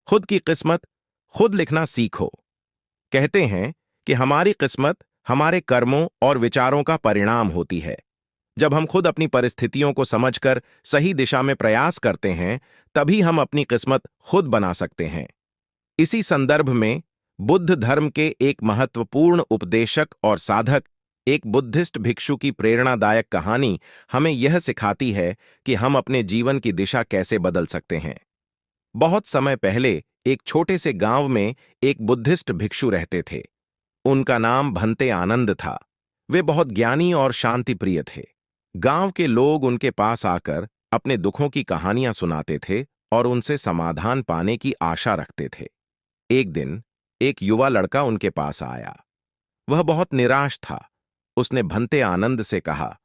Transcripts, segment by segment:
खुद की किस्मत खुद लिखना सीखो। कहते हैं कि हमारी किस्मत हमारे कर्मों और विचारों का परिणाम होती है। जब हम खुद अपनी परिस्थितियों को समझकर सही दिशा में प्रयास करते हैं, तभी हम अपनी किस्मत खुद बना सकते हैं। इसी संदर्भ में बुद्ध धर्म के एक महत्वपूर्ण उपदेशक और साधक, एक बुद्धिस्ट भिक्षु की प्रेरणादायक कहानी हमें यह सिखाती है कि हम अपने जीवन की दिशा कैसे बदल सकते हैं। बहुत समय पहले एक छोटे से गांव में एक बुद्धिस्ट भिक्षु रहते थे। उनका नाम भंते आनंद था। वे बहुत ज्ञानी और शांतिप्रिय थे। गांव के लोग उनके पास आकर अपने दुखों की कहानियां सुनाते थे और उनसे समाधान पाने की आशा रखते थे। एक दिन एक युवा लड़का उनके पास आया। वह बहुत निराश था। उसने भंते आनंद से कहा,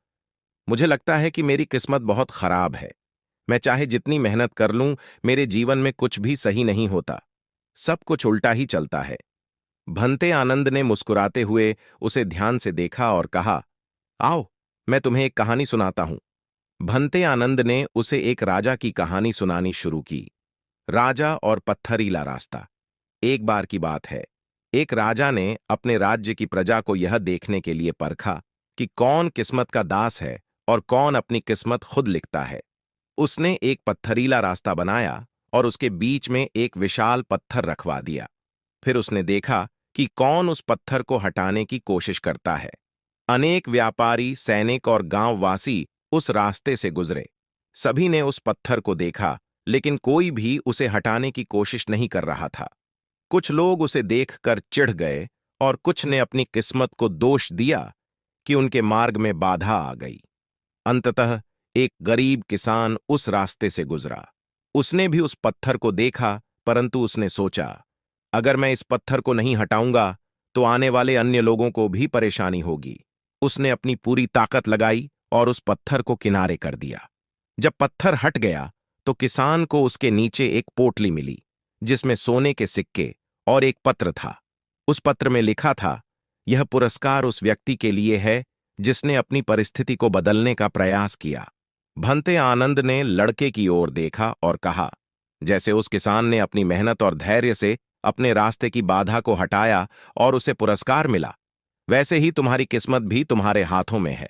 मुझे लगता है कि मेरी किस्मत बहुत खराब है। मैं चाहे जितनी मेहनत कर लूं, मेरे जीवन में कुछ भी सही नहीं होता। सब कुछ उल्टा ही चलता है। भंते आनंद ने मुस्कुराते हुए उसे ध्यान से देखा और कहा, आओ, मैं तुम्हें एक कहानी सुनाता हूं। भंते आनंद ने उसे एक राजा की कहानी सुनानी शुरू की। राजा और पत्थरीला रास्ता। एक बार की बात है, एक राजा ने अपने राज्य की प्रजा को यह देखने के लिए परखा कि कौन किस्मत का दास है और कौन अपनी किस्मत खुद लिखता है। उसने एक पत्थरीला रास्ता बनाया और उसके बीच में एक विशाल पत्थर रखवा दिया। फिर उसने देखा कि कौन उस पत्थर को हटाने की कोशिश करता है। अनेक व्यापारी, सैनिक और गांववासी उस रास्ते से गुजरे। सभी ने उस पत्थर को देखा, लेकिन कोई भी उसे हटाने की कोशिश नहीं कर रहा था। कुछ लोग उसे देखकर चिढ़ गए और कुछ ने अपनी किस्मत को दोष दिया कि उनके मार्ग में बाधा आ गई। अंततः एक गरीब किसान उस रास्ते से गुजरा। उसने भी उस पत्थर को देखा, परंतु उसने सोचा, अगर मैं इस पत्थर को नहीं हटाऊंगा तो आने वाले अन्य लोगों को भी परेशानी होगी। उसने अपनी पूरी ताकत लगाई और उस पत्थर को किनारे कर दिया। जब पत्थर हट गया तो किसान को उसके नीचे एक पोटली मिली, जिसमें सोने के सिक्के और एक पत्र था। उस पत्र में लिखा था, यह पुरस्कार उस व्यक्ति के लिए है जिसने अपनी परिस्थिति को बदलने का प्रयास किया। भंते आनंद ने लड़के की ओर देखा और कहा, जैसे उस किसान ने अपनी मेहनत और धैर्य से अपने रास्ते की बाधा को हटाया और उसे पुरस्कार मिला, वैसे ही तुम्हारी किस्मत भी तुम्हारे हाथों में है।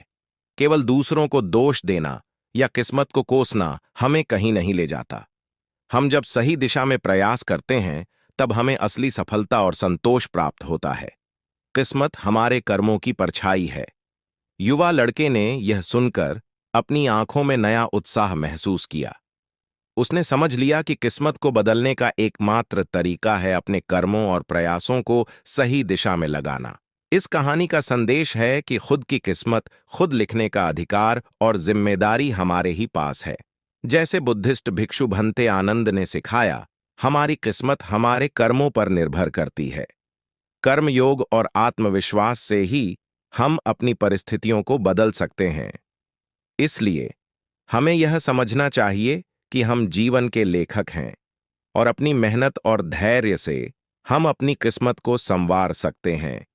केवल दूसरों को दोष देना या किस्मत को कोसना हमें कहीं नहीं ले जाता। हम जब सही दिशा में प्रयास करते हैं, तब हमें असली सफलता और संतोष प्राप्त होता है। किस्मत हमारे कर्मों की परछाई है। युवा लड़के ने यह सुनकर अपनी आंखों में नया उत्साह महसूस किया। उसने समझ लिया कि किस्मत को बदलने का एकमात्र तरीका है अपने कर्मों और प्रयासों को सही दिशा में लगाना। इस कहानी का संदेश है कि खुद की किस्मत खुद लिखने का अधिकार और जिम्मेदारी हमारे ही पास है। जैसे बुद्धिस्ट भिक्षु भंते आनंद ने सिखाया, हमारी किस्मत हमारे कर्मों पर निर्भर करती है। कर्मयोग और आत्मविश्वास से ही हम अपनी परिस्थितियों को बदल सकते हैं। इसलिए हमें यह समझना चाहिए कि हम जीवन के लेखक हैं और अपनी मेहनत और धैर्य से हम अपनी किस्मत को संवार सकते हैं।